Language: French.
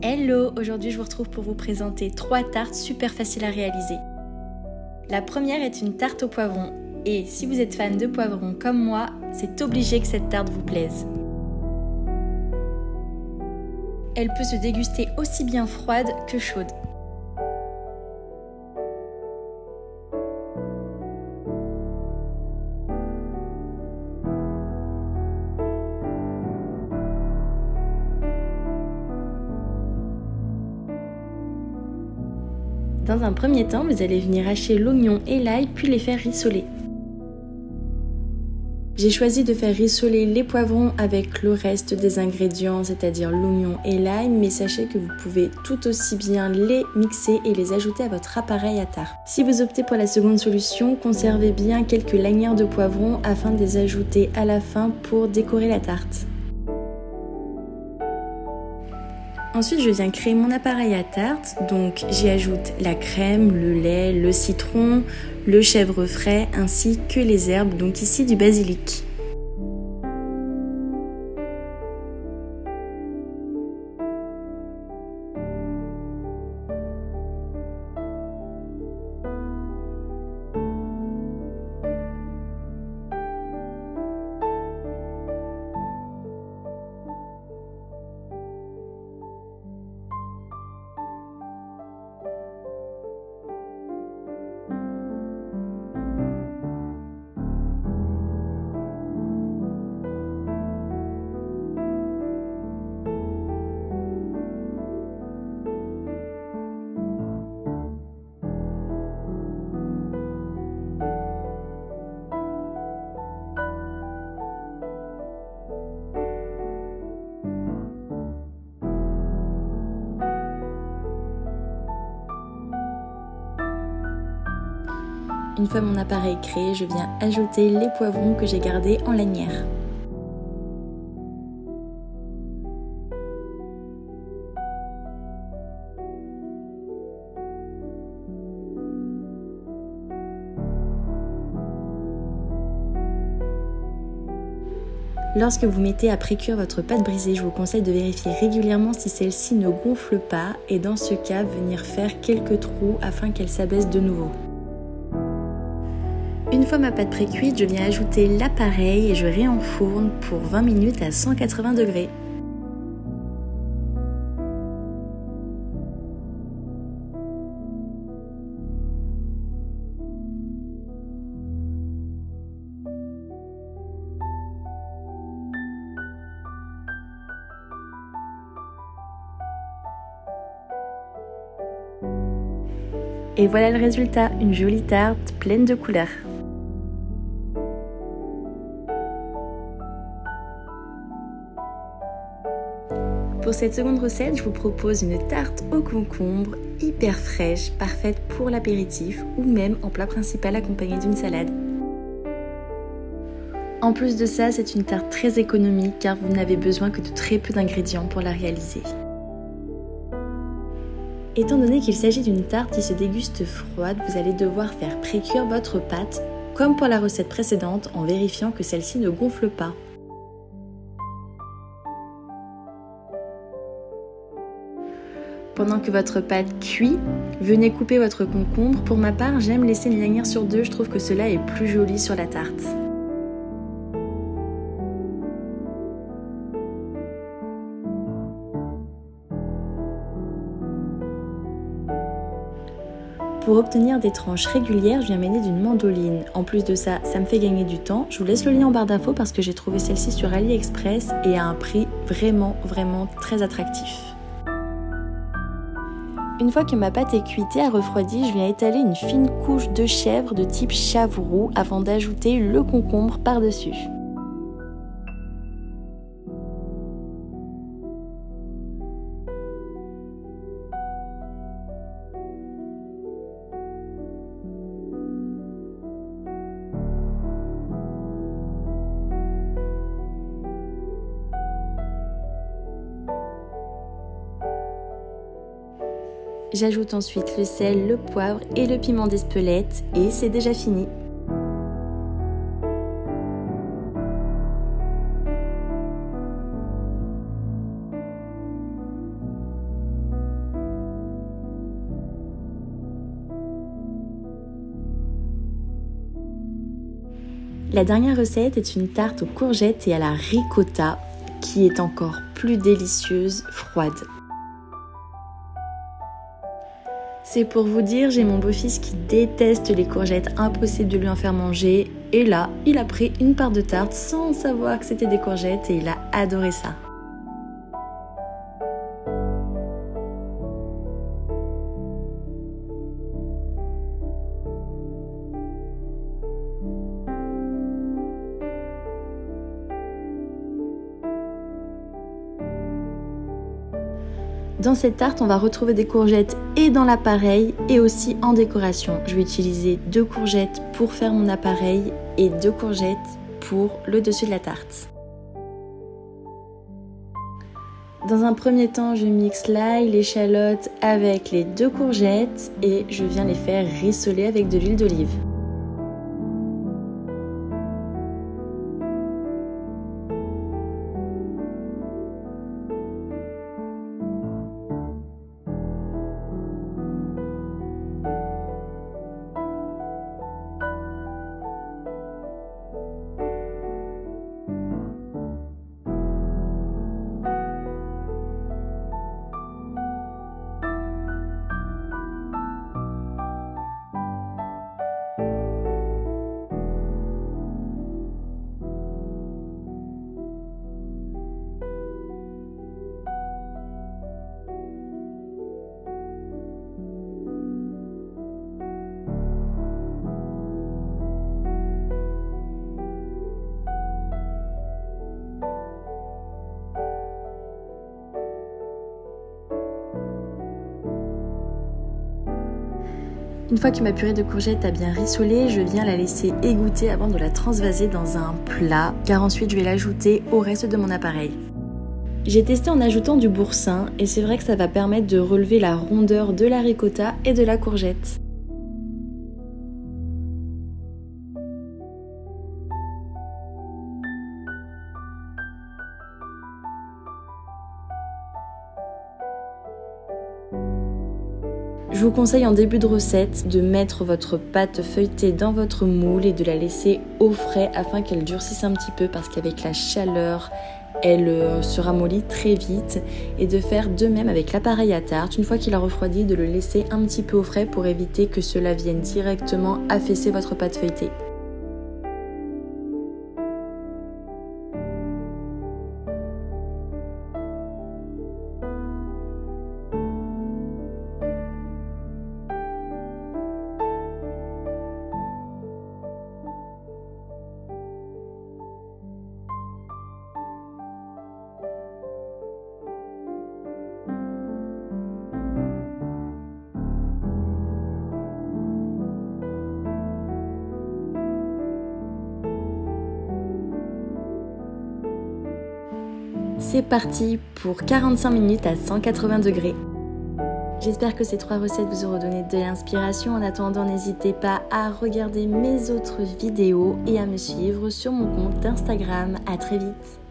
Hello, aujourd'hui je vous retrouve pour vous présenter 3 tartes super faciles à réaliser. La première est une tarte au poivron et si vous êtes fan de poivrons comme moi, c'est obligé que cette tarte vous plaise. Elle peut se déguster aussi bien froide que chaude. Dans un premier temps, vous allez venir hacher l'oignon et l'ail puis les faire rissoler. J'ai choisi de faire rissoler les poivrons avec le reste des ingrédients, c'est-à-dire l'oignon et l'ail, mais sachez que vous pouvez tout aussi bien les mixer et les ajouter à votre appareil à tarte. Si vous optez pour la seconde solution, conservez bien quelques lanières de poivrons afin de les ajouter à la fin pour décorer la tarte. Ensuite, je viens créer mon appareil à tarte, donc j'y ajoute la crème, le lait, le citron, le chèvre frais ainsi que les herbes, donc ici du basilic. Une fois mon appareil créé, je viens ajouter les poivrons que j'ai gardés en lanière. Lorsque vous mettez à pré-cuire votre pâte brisée, je vous conseille de vérifier régulièrement si celle-ci ne gonfle pas et dans ce cas, venir faire quelques trous afin qu'elle s'abaisse de nouveau. Une fois ma pâte pré-cuite, je viens ajouter l'appareil et je réenfourne pour 20 minutes à 180 degrés. Et voilà le résultat, une jolie tarte pleine de couleurs. Pour cette seconde recette, je vous propose une tarte au concombre hyper fraîche, parfaite pour l'apéritif ou même en plat principal accompagnée d'une salade. En plus de ça, c'est une tarte très économique car vous n'avez besoin que de très peu d'ingrédients pour la réaliser. Étant donné qu'il s'agit d'une tarte qui se déguste froide, vous allez devoir faire pré-cuire votre pâte, comme pour la recette précédente, en vérifiant que celle-ci ne gonfle pas. Pendant que votre pâte cuit, venez couper votre concombre. Pour ma part, j'aime laisser une lanière sur 2, je trouve que cela est plus joli sur la tarte. Pour obtenir des tranches régulières, je viens m'aider d'une mandoline. En plus de ça, ça me fait gagner du temps. Je vous laisse le lien en barre d'infos parce que j'ai trouvé celle-ci sur AliExpress et à un prix vraiment très attractif. Une fois que ma pâte est cuite et a refroidi, je viens étaler une fine couche de chèvre de type chavroux avant d'ajouter le concombre par-dessus. J'ajoute ensuite le sel, le poivre et le piment d'Espelette et c'est déjà fini. La dernière recette est une tarte aux courgettes et à la ricotta qui est encore plus délicieuse froide. C'est pour vous dire, j'ai mon beau-fils qui déteste les courgettes, impossible de lui en faire manger. Et là, il a pris une part de tarte sans savoir que c'était des courgettes et il a adoré ça. Dans cette tarte, on va retrouver des courgettes et dans l'appareil et aussi en décoration. Je vais utiliser 2 courgettes pour faire mon appareil et 2 courgettes pour le dessus de la tarte. Dans un premier temps, je mixe l'ail, l'échalote avec les 2 courgettes et je viens les faire rissoler avec de l'huile d'olive. Une fois que ma purée de courgettes a bien rissolé, je viens la laisser égoutter avant de la transvaser dans un plat, car ensuite je vais l'ajouter au reste de mon appareil. J'ai testé en ajoutant du boursin et c'est vrai que ça va permettre de relever la rondeur de la ricotta et de la courgette. Je vous conseille en début de recette de mettre votre pâte feuilletée dans votre moule et de la laisser au frais afin qu'elle durcisse un petit peu parce qu'avec la chaleur, elle se ramollit très vite et de faire de même avec l'appareil à tarte. Une fois qu'il a refroidi, de le laisser un petit peu au frais pour éviter que cela vienne directement affaisser votre pâte feuilletée. C'est parti pour 45 minutes à 180 degrés. J'espère que ces 3 recettes vous auront donné de l'inspiration. En attendant, n'hésitez pas à regarder mes autres vidéos et à me suivre sur mon compte Instagram. À très vite.